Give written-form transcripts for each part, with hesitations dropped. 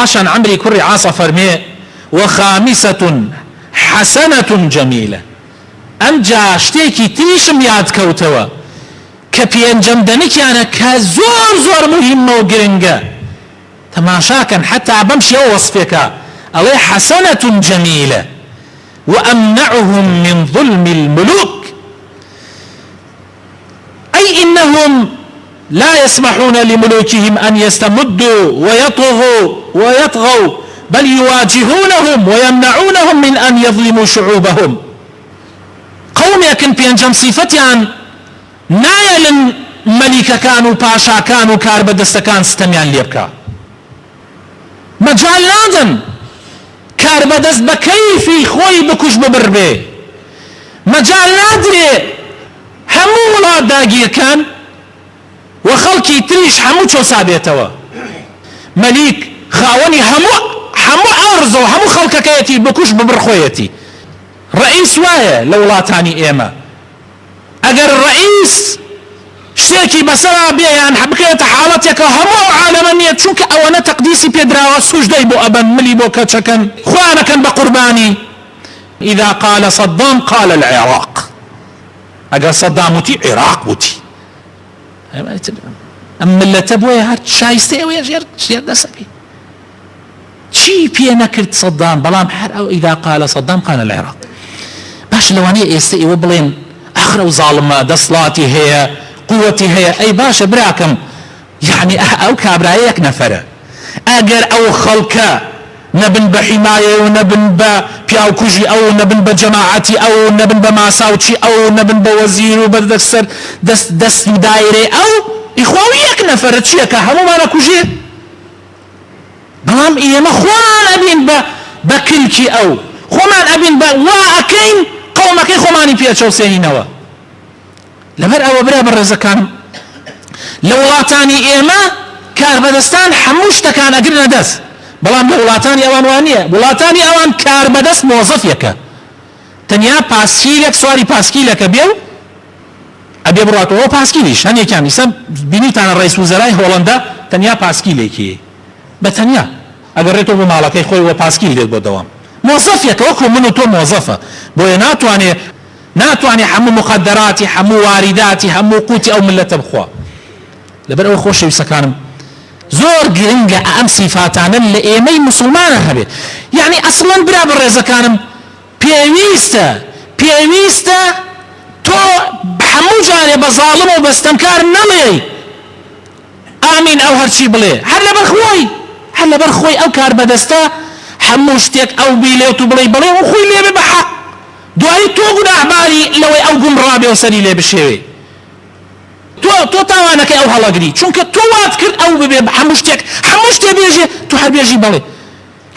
پاشان عمری کوڕی عاصە فەرمێ وخامسة حسنة جميلة ئەمجا شتێکی تریشم یادکەوتەوە کە پێنجەم دەنێکیانە کە زۆر زۆر مهمە و گرنگە تەماشاکەن حتا بەم شێوە وەسفێکە ئەڵێ حسنة جميلة وأمنعهم من ظلم الملوك أي إنهم لا يسمحون لملوكهم أن يستمدوا ويطغوا بل يواجهونهم ويمنعونهم من أن يظلموا شعوبهم قوم يكن بينجم صفتيان نايل ملك كانوا باشا كانوا كارب دستكان ستميان ليبكا مجال نادن كارب دست بكيفي خوي بكش ببربي مجال نادري همو ولاد داگير كان وخلقي تريش همو چو سابيتوا مليك خاوني همو عرض وهمو خلقكيتي بكش ببرخويتي رئيس وايا لولاتاني ايما اگر الرئيس شتێکی بەسەرا بێیان بکرێتە حاڵەتێکە هەموو عالەمە چونکە ئەوەنە تەقدیسی پێدراوە سوژدەی بۆ ئەبەن ملی بۆ کەچەکەن خوانەکەن بە قوربانی إذا قال صدام قال العراق ئەگەر سەدام وتی عێراق وتی ئەم ملەتە بۆیە هەر شایستە ئەوەیە ژێر دەسەکەی چی پێ نەکرد سەدام بەڵام هەر ئەو إذا قال صدام قال العراق باش لەوانەیە ئێستا ئێوە بڵێن ئەخرە و زاڵمە دەسڵاتی هەیە قوتي هي اي باشا براكم يعني او كابرايك نفره اگر او خلقه نبن بحمايه ونبن بياو كوجي او نبن بجماعتي او نبن بماساوتشي او نبن بوزير وبدكسر دس دايره او اخوانيك نفره تشيكا همو ما كوجي بلام ايه ما خوان ابين بكلكي او خوان ابين واكين قومك خواني بياتشو سينوا لەبەر ئەوە برا بەڕێزەکان لە وڵاتانی ئێمە کاربەدەستان هەموو شتەکان ئەگرنە دەست بەڵام لە وڵاتانی ئەوان وانە وڵاتانی ئەوان کاربەدەست مۆزەفێکە تەنیا پاسکیلێک سواری پاسکیلەکە بێ و ئەبێ بڕاتەوە پاسکیلیش هەنێکیان ئیسە بینیتانە ڕئیس وزەرای هۆڵەندا تەنیا پاسکیلێکی بە تەنیا ئەگەڕێتەوە بۆ ماڵەکەی خۆی وە پاسکیل دێت بۆ دەوام مۆزەفێکە وەکو من و تۆ مۆزەفە بۆیە ناتوانێ هەموو مخدراتی هەموو وارداتی هەموو قوتی ئەو ملەتە بخوا لەبەر ئەوە خۆشەویستەکانم زۆر گرنگە ئەم سیفاتانە لە ئێمەی مسلمانە هەبێت یعنی ئەسڵەن برا بەڕێزەکانم پێویستە تۆ هەموو جارێ بە زاڵم و بەستەمکار نەڵێی ئامین ئەو هەرچی بڵێ هەر لەبەر خۆی ئەو کار بەدەستە هەموو شتێک ئەو بیلێت و بڵێ و خۆی لێبێ بە حەق دوایی تۆ گوناحباری لەوەی ئەو گومڕابێ و سەری لێ بشێوێ تۆ تاوانەکەی ئەو هەڵەگری چونکە تۆ وات کرد ئەو ببێ هەموو شتێ بێژێ تۆ هەر بێژی بڵێ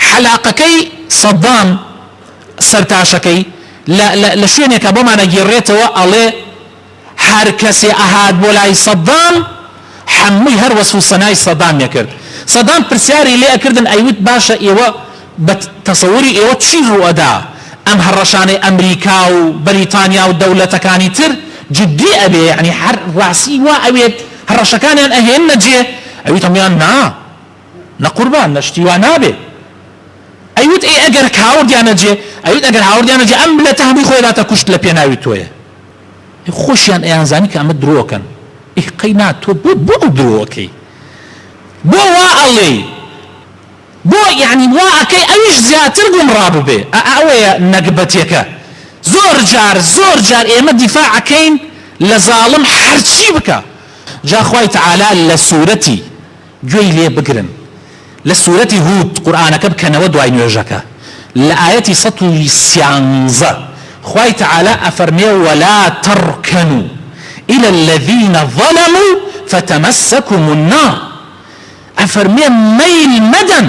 حەلاقەکەی سەدام سەرتاشەکەی لە شوێنێکە بۆمانە گێڕێتەوە ئەڵێ هەر کەسێ ئەهات بۆ لای سەدام هەمووی هەر وەسف و سەنای سەدامیە کرد سەدام پرسیاری لێ ئەکردن ئەیوت باشە ئێوە بە تەسەووری ئێوە چی ڕوئەدا ئەم هەڕەشانەی ئەمریکا و بەریتانیا و دەوڵەتەکانی تر جدی ئەبێ یعنی هەر ڕاستی وا ئەوێت هەڕەشەکانیان ئەهێن نەجێ ئەویت ئەمیان نەقوربان نەشتی وا نابێ ئەیوت ئەگەر هاوردیان نەجێ ئەویت ئەگەر هاوردیان نەجێ ئەم ملەتە هەمووی خۆی داتە کوشت لە پێناوی تۆیە خۆشیان ئەیانزانی کە ئەمە درۆکەن قەینا تۆ بۆ ئەو درۆکەی بۆ وا ئەڵێ بۆ یعنی وا ئەکەی ئەویش زیاتر گومڕا ببێ ئەوەیە نەگبەتێکە زۆر جار ئێمە دیفاعەکەین لە زاڵم هەرچی بکە جا خوای تەعالا لە سوورەتی گوێی لێ بگرن لە سوورەتی هود قورئانەکە بکەنەوە دوای نوێژەکە لە ئاەتی 113 خوای تەعالا ئەفەرمێ ولا تركنوا إلى الذين ظلموا فتمسكم النار ئەفەرمێ مەیل مەدەن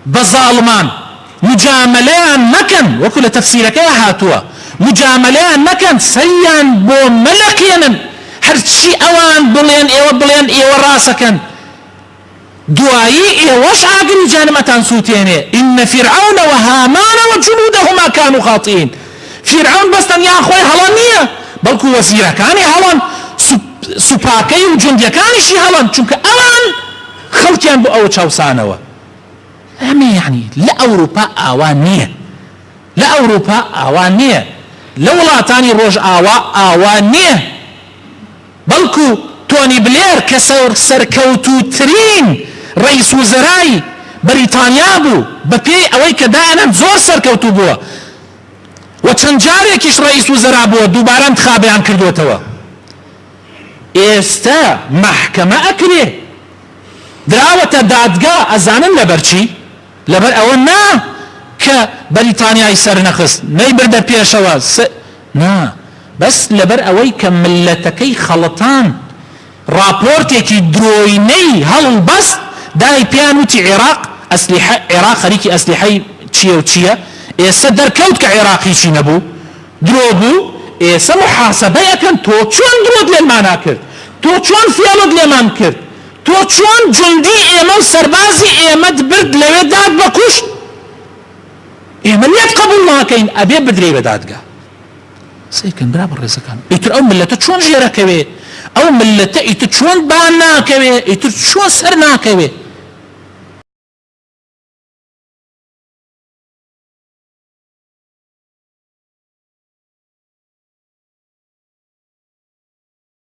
بظالمان مجامليان مكن وكل تفسيرك يا هاتوا مجامليان مكن سيان بو ملكينا هرشي اوان بلين ايوه راسكن دوائي ايوش عاقل جانمتان سوتيني ان فرعون وهامان وجنودهما كانوا خاطئين فرعون بستن يا اخوي هلانية بلكو وزيرة كاني هلان سوباكي وجندية كاني شي هلان چونك اوان خلقيان بو او چاوسانوا ئەمە یعنی لە ئەوروپا ئاوان نییە، لە ئەوروپا ئاوان نییە، لە وڵاتانی ڕۆژ ئاوان نییە، بەڵکو تۆنی بلێر کە سەرکەوتووترین ڕئیس وزەرای بەریتانیا بوو بە پێی ئەوەی کە دایانەت زۆر سەرکەوتوو بووە و چەند جارێکیش ڕئیس وزەرا بووە دووبارە انتخابیان کردوێتەوە. ئێستا مەحکەمە ئەکرێ دراوەتە دادگا، ئەزانن لەبەرچی؟ لەبەر ئەوە نا کە بەریتانیای سەر نەخست نەی بردە پێشەوە، نا بەس لەبەر ئەوەی کە ملەتەکەی خەڵەتان راپۆرتێکی درۆینەی هەڵبەست دای پیان وتی عێراق خەریکی ئەسلیحەی چییە و چییە، ئێستا دەرکەوت کە عێراقیشی نەبوو، درۆ بوو، ئێستا محاسەبە یەکەن تۆ چۆن درۆت لێمانە کرد، تۆ چۆن فێڵت لێمان کرد، تۆ چۆن جوندی ئێمە و سەربازی ئێمەت برد لەوێ داد بەکوشت، ئێمە لێت قبول ناکەین، ئەبێ بدرێ بە دادگا. سیکن برا بەڕێزەکان، ئیتر ئەو ملەتە چۆن ژێرەکەوێ، ئەو ملەتە ئیتر چۆن بان ناکەوێ، ئیتر چۆن سەر ناکەوێ.